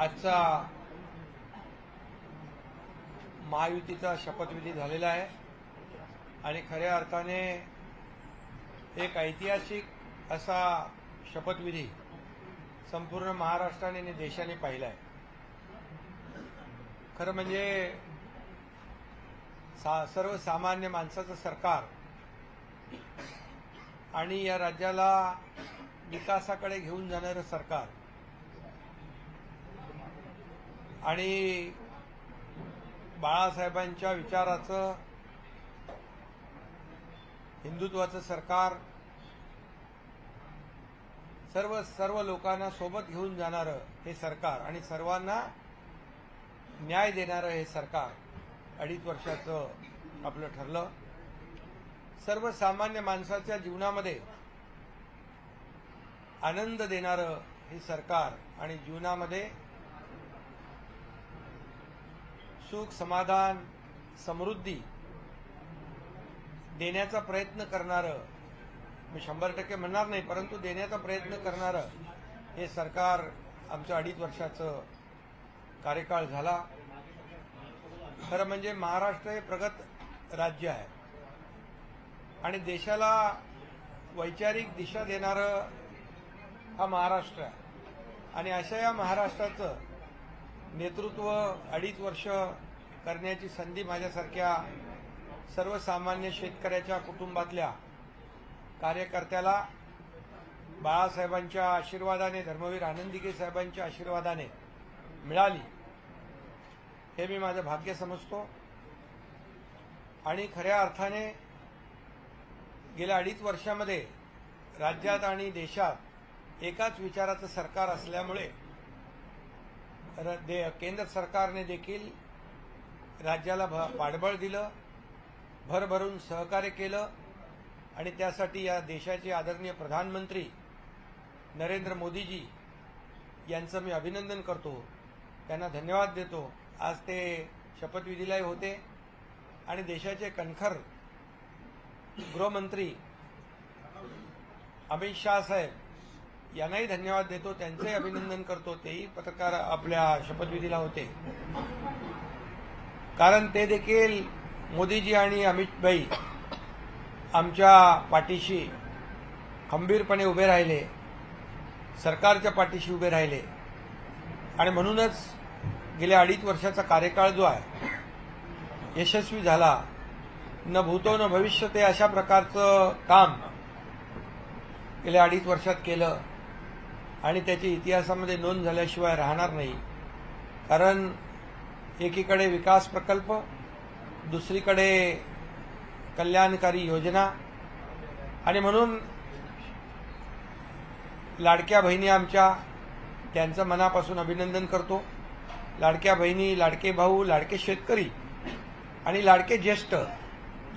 आजचा महायुतीचा शपथविधी झालेला आहे आणि खऱ्या अर्थाने एक ऐतिहासिक असा शपथविधी संपूर्ण महाराष्ट्राने आणि देशाने पाहिला आहे। खरं म्हणजे सर्वसामान्य माणसाचं सरकार आणि या राज्याला विकासाकडे घेऊन जाणारं सरकार आणि बाळासाहेबांच्या विचाराचं हिंदुत्वाचं सरकार सर्व लोकांना सोबत घेऊन जाणारं हे सरकार आणि सर्वांना न्याय देणारं हे सरकार 2.5 वर्षाचं आपलं ठरलं। सर्वसामान्य माणसाच्या जीवनामध्ये आनंद देणारं हे सरकार आणि जीवनामध्ये सुख समाधान समृद्धी देण्याचा प्रयत्न करणारं, मी 100% म्हणणार नाही परंतु देण्याचा प्रयत्न करणारं हे सरकार आमचं 2.5 वर्षाचं कार्यकाळ झाला। खरं म्हणजे महाराष्ट्र हे प्रगत राज्य आहे आणि देशाला वैचारिक दिशा देणारं हा महाराष्ट्र आहे आणि अशा या महाराष्ट्राचं नेतृत्व 2.5 वर्ष करण्याची संधी माझ्यासारख्या सर्वसामान्य शेतकऱ्याच्या कुटुंबातल्या कार्यकर्त्याला बाळासाहेबांच्या आशीर्वादाने, धर्मवीर आनंदीके साहेबांच्या आशीर्वादाने मिळाली हे मी माझं भाग्य समजतो। आणि खऱ्या अर्थाने गेल्या 2.5 वर्षामध्ये राज्यात आणि देशात एकाच विचाराचं सरकार असल्यामुळे केंद्र सरकारने देखील राज्याला पाठबळ दिलं, भरभरून सहकार्य केलं आणि त्यासाठी या देशाचे आदरणीय प्रधानमंत्री नरेंद्र मोदीजी यांचं मी अभिनंदन करतो, त्यांना धन्यवाद देतो। आज ते शपथविधीलाही होते आणि देशाचे कणखर गृहमंत्री अमित शाह साहेब यांनाही धन्यवाद देतो, त्यांचंही अभिनंदन करतो, तेही पत्रकार आपल्या शपथविधीला होते। कारण ते देखील मोदीजी आणि अमित भाई आमच्या पाठीशी खंबीरपणे उभे राहिले, सरकारच्या पाठीशी उभे राहिले आणि म्हणूनच गेल्या 2.5 वर्षाचा कार्यकाळ जो आहे यशस्वी झाला। न भूतो न भविष्य ते अशा प्रकारचं काम गेल्या 2.5 वर्षात केलं आणि त्याची इतिहासामध्ये नोंद झाल्याशिवाय राहणार नाही। कारण एकीकडे विकास प्रकल्प, दुसरीकडे कल्याणकारी योजना आणि म्हणून लाडक्या बहिणी आमच्या त्यांचं मनापासून अभिनंदन करतो। लाडक्या बहिणी, लाडके भाऊ, लाडके शेतकरी आणि लाडके ज्येष्ठ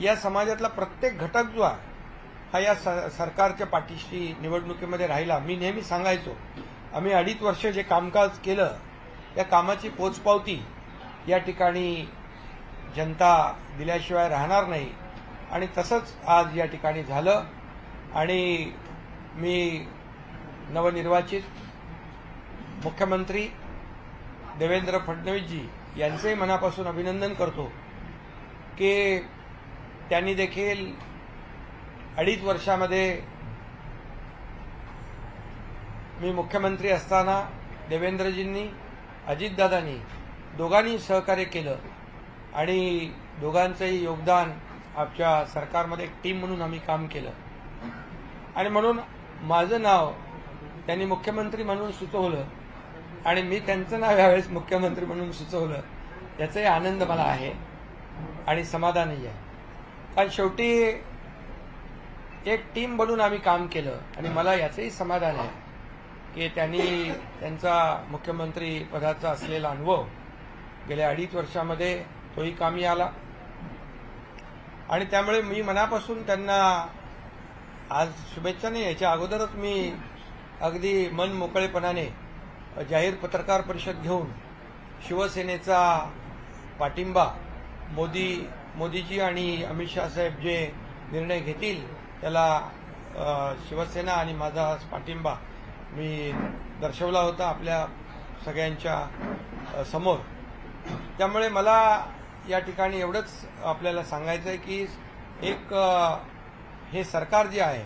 या समाजातला प्रत्येक घटक जो आहे हा या सरकारच्या पाठीशी निवडणुकीमध्ये राहिला। मी नेहमी सांगायचो आम्ही 2.5 वर्ष जे कामकाज केलं त्या कामाची पोचपावती या ठिकाणी जनता दिल्याशिवाय राहणार नाही आणि तसंच आज या ठिकाणी झालं आणि मी नवनिर्वाचित मुख्यमंत्री देवेंद्र फडणवीसजी यांचंही मनापासून अभिनंदन करतो की त्यांनी देखील 2.5 वर्षामध्ये मी मुख्यमंत्री असताना देवेंद्रजींनी, अजितदादांनी दोघांनी सहकार्य केलं आणि दोघांचंही योगदान आमच्या सरकारमध्ये एक टीम म्हणून आम्ही काम केलं आणि म्हणून माझं नाव त्यांनी मुख्यमंत्री म्हणून सुचवलं आणि मी त्यांचं नाव यावेळेस मुख्यमंत्री म्हणून सुचवलं, याचाही आनंद मला आहे आणि समाधानही आहे। कारण शेवटी एक टीम बनून आम्ही काम केलं आणि मला याचंही समाधान आहे की त्यांनी त्यांचा मुख्यमंत्री पदाचा असलेला अनुभव गेल्या 2.5 वर्षामध्ये तोही कामी आला आणि त्यामुळे मी मनापासून त्यांना आज शुभेच्छा नाही, याच्या अगोदरच मी अगदी मन मोकळेपणाने जाहीर पत्रकार परिषद घेऊन शिवसेनेचा पाठिंबा मोदीजी आणि अमित शाह साहेब जे निर्णय घेतील त्याला शिवसेना आणि माझा पाठिंबा मी दर्शवला होता आपल्या सगळ्यांच्या समोर। त्यामुळे मला या ठिकाणी एवढंच आपल्याला सांगायचं आहे की हे सरकार जे आहे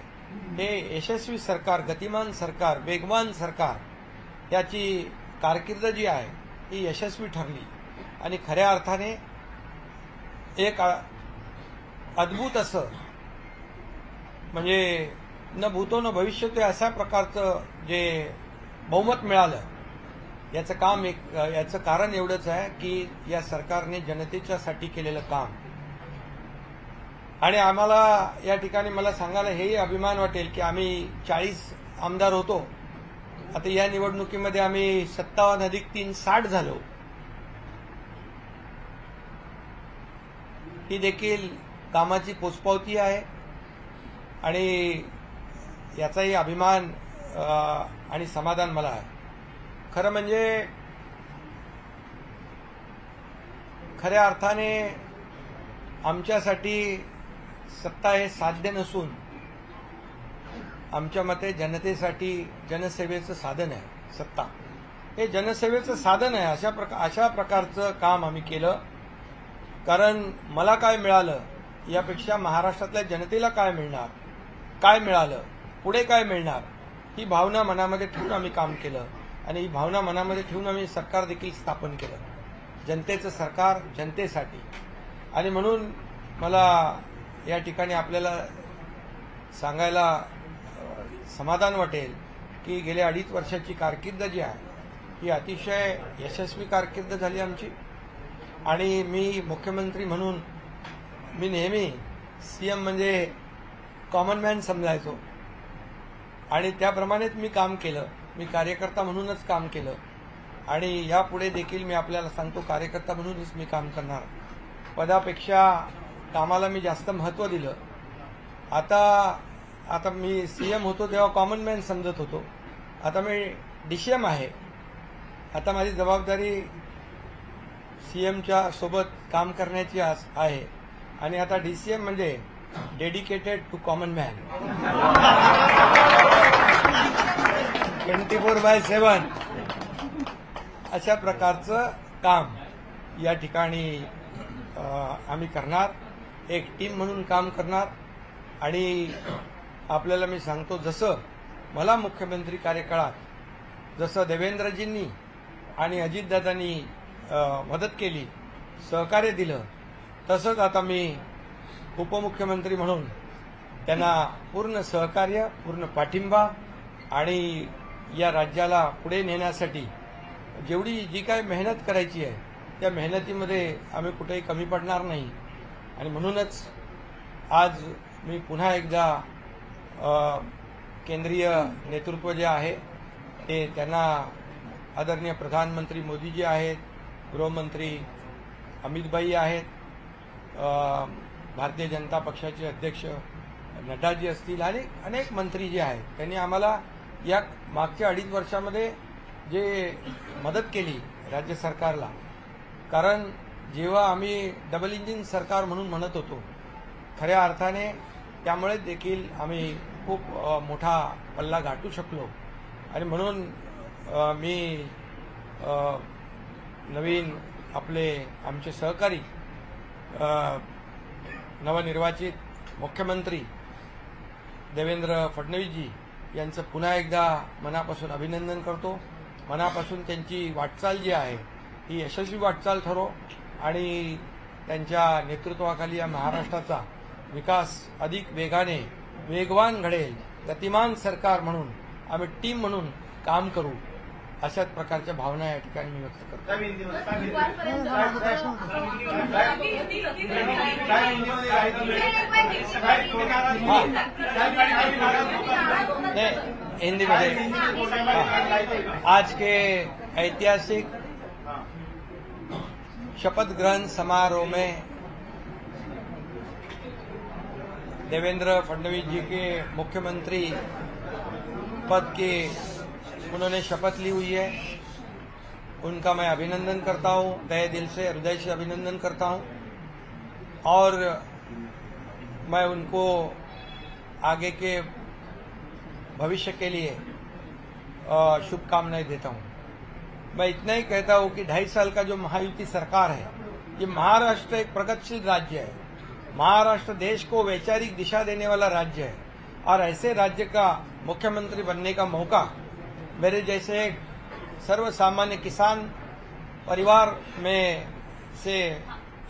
हे यशस्वी सरकार, गतिमान सरकार, वेगवान सरकार याची कारकीर्द जी आहे ही यशस्वी ठरली आणि खऱ्या अर्थाने एक अद्भुत असं म्हणजे न भूतो न भविष्यतो अशा प्रकारचं जे बहुमत मिळालं याचं कारण एवढंच आहे की या सरकारने जनतेच्यासाठी केलेलं काम। आणि आम्हाला या ठिकाणी मला सांगायला हेही अभिमान वाटेल की आम्ही 40 आमदार होतो, आता या निवडणुकीमध्ये आम्ही 57+3 60 झालो। ही देखील कामाची पोचपावती आहे आणि याचाही अभिमान आणि समाधान मला आहे। खरं म्हणजे खऱ्या अर्थाने आमच्यासाठी सत्ता हे साध्य नसून आमच्या मते जनतेसाठी जनसेवेचं साधन आहे। सत्ता हे जनसेवेचं साधन आहे। अशा प्रकारचं काम आम्ही केलं। कारण मला काय मिळालं यापेक्षा महाराष्ट्रातल्या जनतेला काय मिळणार, काय मिळालं, पुढे काय मिळणार ही भावना मनामध्ये ठेवून आम्ही काम केलं आणि ही भावना मनामध्ये ठेवून आम्ही सरकार देखील स्थापन केलं, जनतेचं सरकार जनतेसाठी। आणि म्हणून मला या ठिकाणी आपल्याला सांगायला समाधान वाटेल की गेल्या 2.5 वर्षाची कारकीर्द जी आहे ही अतिशय यशस्वी कारकीर्द झाली आमची। आणि मी मुख्यमंत्री म्हणून मी नेहमी सीएम म्हणजे कॉमन मॅन समजायचो आणि त्याप्रमाणेच मी काम केलं। मी कार्यकर्ता म्हणूनच काम केलं आणि यापुढे देखील मी आपल्याला सांगतो कार्यकर्ता म्हणूनच मी काम करणार। पदापेक्षा कामाला मी जास्त महत्त्व दिलं। आता मी सीएम होतो तेव्हा कॉमन मॅन समजत होतो, आता मी डीसीएम आहे। आता माझी जबाबदारी सीएमच्या सोबत काम करण्याची आहे आणि आता डीसीएम म्हणजे डेडिकेटेड टू कॉमन मॅन 24/7 अशा प्रकारचं काम या ठिकाणी आम्ही करणार, एक टीम म्हणून काम करणार। आणि आपल्याला मी सांगतो जसं मला मुख्यमंत्री कार्यकाळात जसं देवेंद्रजींनी आणि अजितदादांनी मदत केली, सहकार्य दिलं, तसंच आता मी उपमुख्यमंत्री म्हणून त्यांना पूर्ण सहकार्य, पूर्ण पाठिंबा आणि या राज्याला पुढे नेण्यासाठी जेवढी जी काही मेहनत करायची आहे त्या मेहनतीमध्ये आम्ही कुठेही कमी पडणार नाही। आणि म्हणूनच आज मी पुन्हा एकदा केंद्रीय नेतृत्व जे आहे ते त्यांना आदरणीय प्रधानमंत्री मोदीजी आहेत, गृहमंत्री अमितभाई आहेत, भारतीय जनता पक्षाचे अध्यक्ष नड्डाजी असतील आणि अनेक मंत्री जे आहेत त्यांनी आम्हाला या मागच्या 2.5 वर्षामध्ये जे मदत केली राज्य सरकारला। कारण जेव्हा आम्ही डबल इंजिन सरकार म्हणून म्हणत होतो खऱ्या अर्थाने त्यामुळे देखील आम्ही खूप मोठा पल्ला गाठू शकलो। आणि म्हणून मी नवीन आमचे सहकारी नवनिर्वाचित मुख्यमंत्री देवेंद्र फडणवीसजी यांचं पुन्हा एकदा मनापासून अभिनंदन करतो। मनापासून त्यांची वाटचाल जी आहे ही यशस्वी वाटचाल ठरो आणि त्यांच्या नेतृत्वाखाली या महाराष्ट्राचा विकास अधिक वेगाने वेगवान घडेल। गतिमान सरकार म्हणून आम्ही टीम म्हणून काम करू अशाच प्रकारच्या भावना या ठिकाणी मी व्यक्त करतो। हिंदी में आज के ऐतिहासिक शपथ ग्रहण समारोह में देवेंद्र फडणवीस जी के मुख्यमंत्री पद के उन्होंने शपथ ली हुई है, उनका मैं अभिनंदन करता हूं, तहे दिल से हृदय से अभिनंदन करता हूं और मैं उनको आगे के भविष्य के लिए शुभकामनाएं देता हूं। मैं इतना ही कहता हूं कि 2.5 साल का जो महायुति सरकार है, ये महाराष्ट्र एक प्रगतिशील राज्य है। महाराष्ट्र देश को वैचारिक दिशा देने वाला राज्य है और ऐसे राज्य का मुख्यमंत्री बनने का मौका मेरे जैसे एक सर्वसामान्य किसान परिवार में से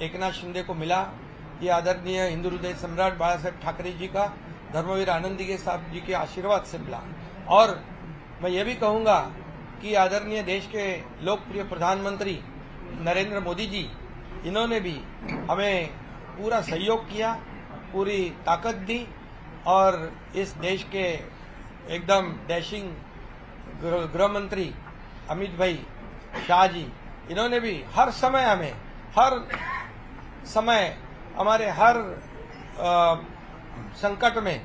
एकनाथ शिंदे को मिला। ये आदरणीय हिंदू हृदय सम्राट बाला साहेब ठाकरे जी का, धर्मवीर आनंदी साहब जी के आशीर्वाद से मिला। और मैं ये भी कहूंगा कि आदरणीय देश के लोकप्रिय प्रधानमंत्री नरेंद्र मोदी जी, इन्होंने भी हमें पूरा सहयोग किया, पूरी ताकत दी और इस देश के एकदम डैशिंग गृह मंत्री अमित भाई शाह जी, इन्होंने भी हर समय हमारे हर संकट में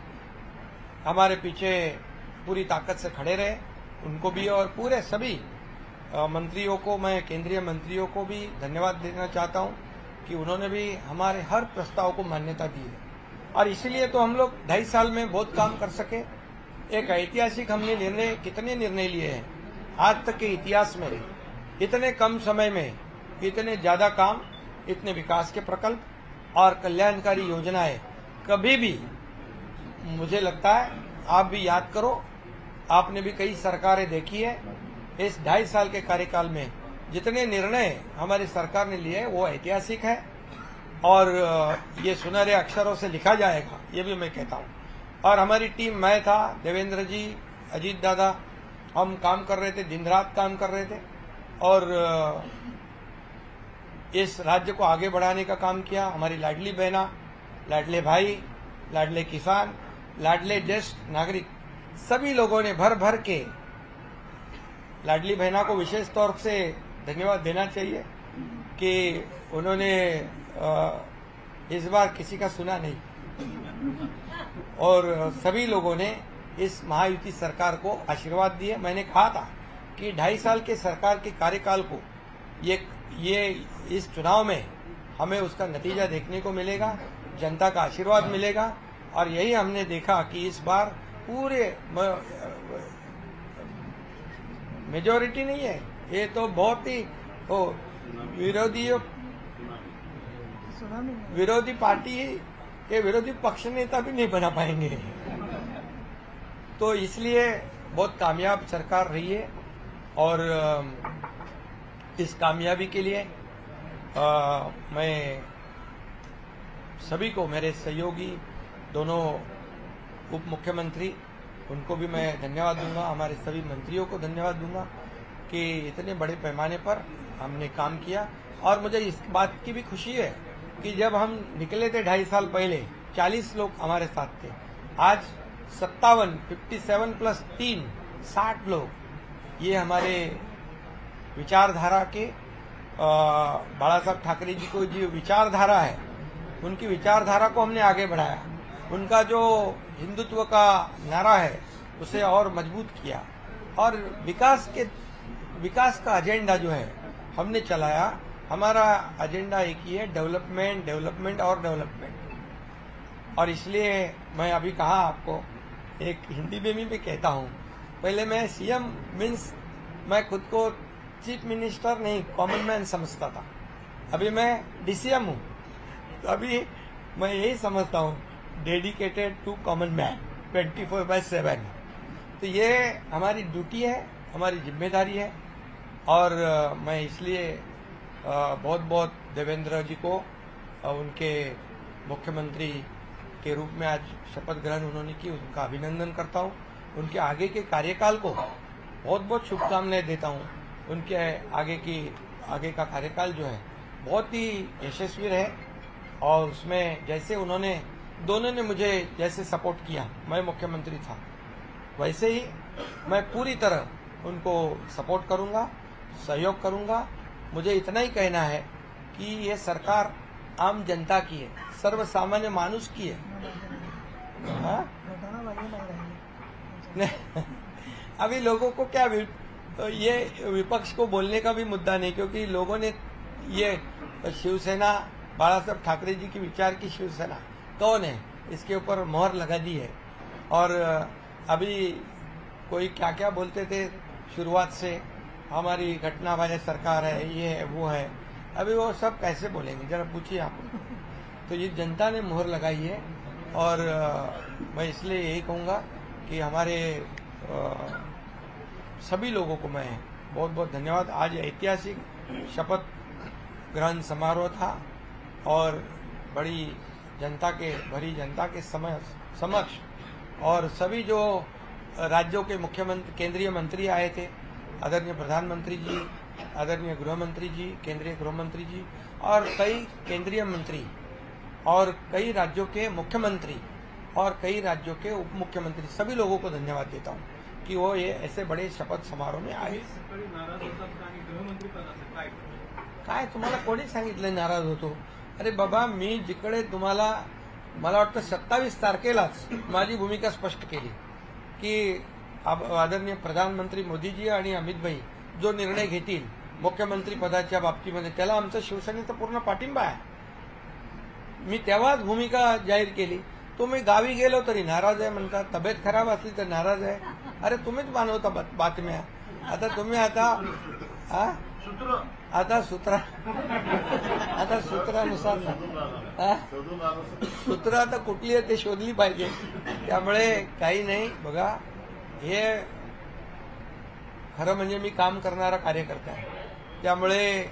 हमारे पीछे पूरी ताकत से खड़े रहे। उनको भी और पूरे सभी मंत्रियों को, मैं केंद्रीय मंत्रियों को भी धन्यवाद देना चाहता हूं कि उन्होंने भी हमारे हर प्रस्ताव को मान्यता दी है और इसीलिए तो हम लोग 2.5 साल में बहुत काम कर सके। एक ऐतिहासिक हमने कितने निर्णय लिए हैं आज तक के इतिहास में। इतने कम समय में इतने ज्यादा काम, इतने विकास के प्रकल्प और कल्याणकारी योजनाएं कभी भी, मुझे लगता है आप भी याद करो, आपने भी कई सरकारें देखी है, इस 2.5 साल के कार्यकाल में जितने निर्णय हमारी सरकार ने लिए वो ऐतिहासिक है और ये सुनहरे अक्षरों से लिखा जाएगा, ये भी मैं कहता हूँ। और हमारी टीम, मैं था, देवेंद्र जी, अजीत दादा, हम काम कर रहे थे, दिन रात काम कर रहे थे और इस राज्य को आगे बढ़ाने का काम किया। हमारी लाडली बहना, लाडले भाई, लाडले किसान, लाडले ज्येष्ठ नागरिक, सभी लोगों ने भर भर के, लाडली बहना को विशेष तौर से धन्यवाद देना चाहिए कि उन्होंने इस बार किसी का सुना नहीं और सभी लोगों ने इस महायुति सरकार को आशीर्वाद दिए। मैंने कहा था कि 2.5 साल के सरकार के कार्यकाल को ये इस चुनाव में हमें उसका नतीजा देखने को मिलेगा, जनता का आशीर्वाद मिलेगा और यही हमने देखा कि इस बार पूरे मेजॉरिटी नहीं है, ये तो बहुत ही विरोधी पार्टी के विरोधी पक्ष नेता भी नहीं बना पाएंगे। तो इसलिए बहुत कामयाब सरकार रही है और इस कामयाबी के लिए मैं सभी को, मेरे सहयोगी दोनों उप मुख्यमंत्री, उनको भी मैं धन्यवाद दूंगा, हमारे सभी मंत्रियों को धन्यवाद दूंगा कि इतने बड़े पैमाने पर हमने काम किया। और मुझे इस बात की भी खुशी है कि जब हम निकले थे 2.5 साल पहले 40 लोग हमारे साथ थे, आज 57 प्लस 3 60 लोग। ये हमारे विचारधारा के बाला साहब ठाकरे जी को जो विचारधारा है, उनकी विचारधारा को हमने आगे बढ़ाया। उनका जो हिंदुत्व का नारा है उसे और मजबूत किया और विकास का एजेंडा जो है हमने चलाया। हमारा एजेंडा एक ही है, डेवलपमेंट, डेवलपमेंट और डेवलपमेंट। और इसलिए मैं अभी कहा आपको, एक हिंदी में भी कहता हूँ, पहले मैं सीएम मीन्स मैं खुद को चीफ मिनिस्टर नहीं, कॉमन मैन समझता था। अभी मैं डीसीएम हूँ, तो अभी मैं यही समझता हूँ, डेडिकेटेड टू कॉमन मैन 24/7। तो ये हमारी ड्यूटी है, हमारी जिम्मेदारी है और मैं इसलिए बहुत बहुत देवेंद्र जी को उनके मुख्यमंत्री के रूप में आज शपथ ग्रहण उन्होंने की, उनका अभिनंदन करता हूँ। उनके आगे के कार्यकाल को बहुत बहुत शुभकामनाएं देता हूँ। उनके आगे का कार्यकाल जो है बहुत ही यशस्वी रहे और उसमें जैसे दोनों ने मुझे जैसे सपोर्ट किया, मैं मुख्यमंत्री था, वैसे ही मैं पूरी तरह उनको सपोर्ट करूंगा, सहयोग करूंगा। मुझे इतना ही कहना है कि ये सरकार आम जनता की है, सर्वसामान्य मानुष की है। अभी लोगों को क्या, तो ये विपक्ष को बोलने का भी मुद्दा नहीं, क्योंकि लोगों ने ये शिवसेना, बाला साहब ठाकरे जी की विचार की शिवसेना कौन है, इसके ऊपर मोहर लगा दी है। और अभी कोई क्या क्या बोलते थे शुरुआत से, हमारी घटना वाले सरकार है, ये है वो है। अभी वो सब कैसे बोलेंगे, जरा पूछिए आप। तो ये जनता ने मोहर लगाई है और मैं इसलिए यही कहूँगा कि हमारे सभी लोगों को मैं बहुत बहुत धन्यवाद। आज ऐतिहासिक शपथ ग्रहण समारोह था और भरी जनता के समक्ष और सभी जो राज्यों के मुख्यमंत्री, केंद्रीय मंत्री आए थे, आदरणीय प्रधानमंत्री जी, आदरणीय गृह मंत्री जी, केंद्रीय गृह मंत्री जी और कई केंद्रीय मंत्री और कई राज्यों के मुख्यमंत्री और कई राज्यों के उप मुख्यमंत्री, सभी लोगों को धन्यवाद देता हूं कि वो ये ऐसे बड़े शपथ समारोह में आए। काय तुम्हाला कोणी सांगितलं नाराज होतो? अरे बाबा, मी जिकडे तुम्हाला मला वाटतं 27 तारखेलाच माझी भूमिका स्पष्ट केली की आदरणीय प्रधानमंत्री मोदीजी आणि अमित भाई जो निर्णय घेतील मुख्यमंत्री पदाच्या बाबतीमध्ये त्याला आमचा शिवसेनेचा पूर्ण पाठिंबा आहे। मी तेव्हाच भूमिका जाहीर केली। तुम्ही गावी गेलो तरी नाराज आहे म्हणतात, तब्येत खराब असली तर नाराज आहे। अरे तुम्हीच मानवता बातम्या। आता तुम्ही सूत्रानुसार सूत्र आता कुठली आहे ते शोधली पाहिजे। त्यामुळे काही नाही बघा, हे खरं म्हणजे मी काम करणारा कार्यकर्ता आहे, त्यामुळे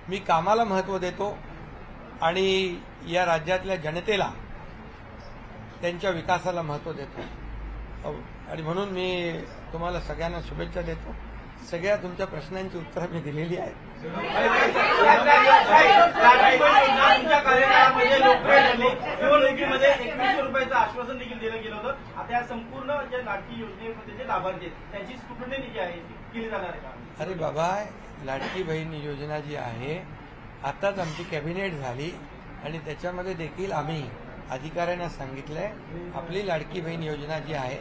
मी कामाला महत्त्व देतो आणि या राज्यातल्या जनतेला त्यांच्या विकासाला महत्त्व देतो आणि म्हणून मी तुम्हाला सगळ्यांना शुभेच्छा देतो। सगळ्या तुमच्या प्रश्नांची उत्तरं मी दिलेली आहेत। निवडणुकीमध्ये 2100 रुपयाचं आश्वासन देखील दिलं गेलं होतं। आता या संपूर्ण ज्या लाडकी योजनेमध्ये जे लाभार्थी आहेत त्यांची स्क्रुटनी जी आहे केली जाणार आहे का? अरे बाबा, लाडकी बहीण योजना जी आहे आताच आमची कॅबिनेट झाली आणि त्याच्यामध्ये देखील आम्ही अधिकाऱ्यांना सांगितलंय आपली लाडकी बहीण योजना जी आहे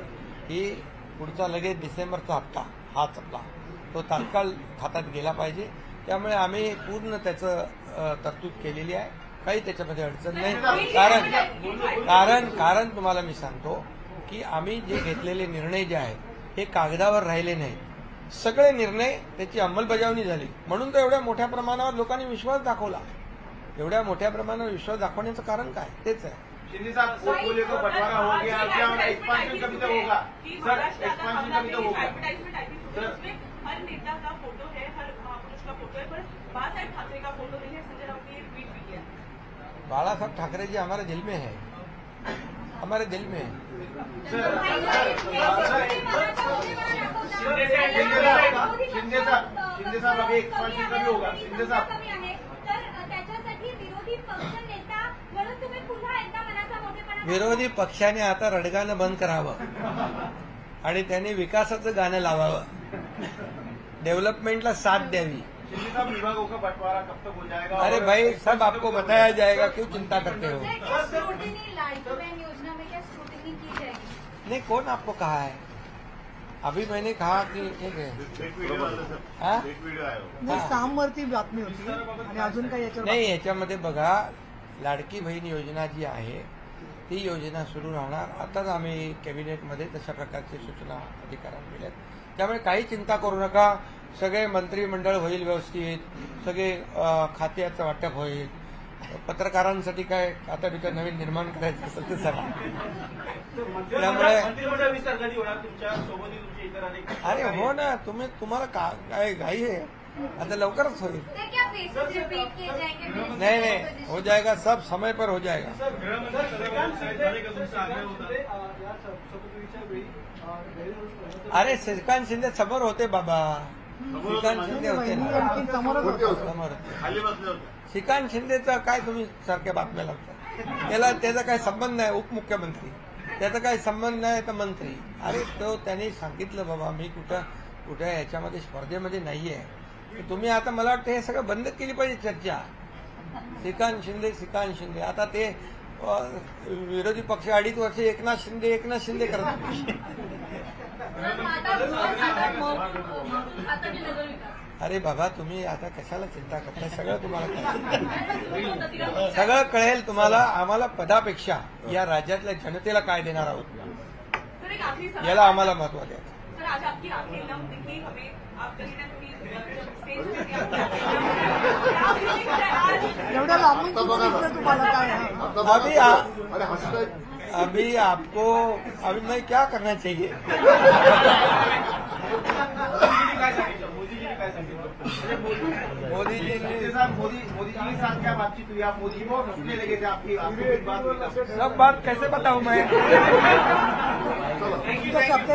ही पुढचा लगेच डिसेंबरचा हप्ता हाच आपला तो तात्काळ खात्यात गेला पाहिजे। त्यामुळे आम्ही पूर्ण त्याचं तरतूद केलेली आहे, काही त्याच्यामध्ये अडचण नाही। कारण तुम्हाला मी सांगतो की आम्ही जे घेतलेले निर्णय जे आहेत हे कागदावर राहिले नाहीत, सगळे निर्णय त्याची अंमलबजावणी झाली। म्हणून तर एवढ्या मोठ्या प्रमाणावर लोकांनी विश्वास दाखवला। एवढ्या मोठ्या प्रमाणावर विश्वास दाखवण्याचं कारण काय? तेच आहे। शिंदे साहब को बोले को बंटवारा हो गया, क्या एक्सपांशन कभी तक होगा सर? एक्सपांशन कभी तक होगा सर? हर नेता का फोटो है, हर महापुरुष का फोटो है, पर बाळासाहेब ठाकरे का फोटो नहीं है। संजय राउत ने ट्वीट भी किया। बाळासाहेब ठाकरे जी हमारे दिल में है, हमारे दिल में है। शिंदे साहब अभी एक्सपांशन कभी होगा? शिंदे साहब विरोधी पक्षाने आता रडगाणं बंद करावं आणि त्यांनी विकासाचं गाणं लावावं, डेव्हलपमेंटला साथ द्यावी। विभागों का बंटवारा कब तक हो जाएगा? अरे भाई, सब आपको बताया जाएगा, क्यों चिंता करते हो? नहीं, कौन आपको कहा है? अभी मैंने कहा कि सामवरती बातमी होती आणि अजून काही याच्यावर नाही। याच्यामध्ये बघा, लाडकी बहीण योजना जी आहे ती योजना सुरू राहणार। आताच आम्ही कॅबिनेटमध्ये तशा प्रकारची सूचना अधिकाऱ्यांना दिल्यात, त्यामुळे काही चिंता करू नका। सगळे मंत्रिमंडळ होईल व्यवस्थित, सगळे खात्याचं वाटप होईल। पत्रकारांसाठी काय आता तिथं नवीन निर्माण करायचं असेल तर सगळं त्यामुळे अरे हो ना, तुम्हाला काय घाई आहे? आता लवकरच होईल। नहीं, हो जाएगा, सब समय पर हो जाएगा। अरे श्रीकांत शिंदे समोर होते बाबा, श्रीकांत शिंदे होते ना समोर। श्रीकांत शिंदेचा काय तुम्ही सारख्या बातम्या लावता? त्याला त्याचा काय संबंध नाही, उपमुख्यमंत्री, त्याचा काय संबंध नाही तर मंत्री। अरे तो त्यांनी सांगितलं बाबा मी कुठं याच्यामध्ये स्पर्धेमध्ये नाहीये। तुम्ही आता मला वाटतं हे सगळं बंद केली पाहिजे चर्चा। श्रीकांत शिंदे आता ते विरोधी पक्ष 2.5 वर्ष एकनाथ शिंदे करत। अरे बाबा, तुम्ही आता कशाला चिंता करताय? सगळं तुम्हाला सगळं कळेल तुम्हाला। आम्हाला पदापेक्षा या राज्यातल्या जनतेला काय देणार आहोत याला आम्हाला महत्व द्यायचं। रेंज में दिया क्या फीलिंग्स है आज एवढ्या लांबून कुठून दिसलं तुम्हाला काय अभी अरे हंसताय. अभी आपको अभी मैं क्या करना चाहिए मोदीजींनी काय सांगितलं मोदीजींनी काय सांगितलं मोदी जी ने मोदी जी के साथ क्या बातचीत हुई आप मोदी बहुत हंसने लगे थे आपकी बात हुई सब बात कैसे बताऊं मैं थैंक यू शब्द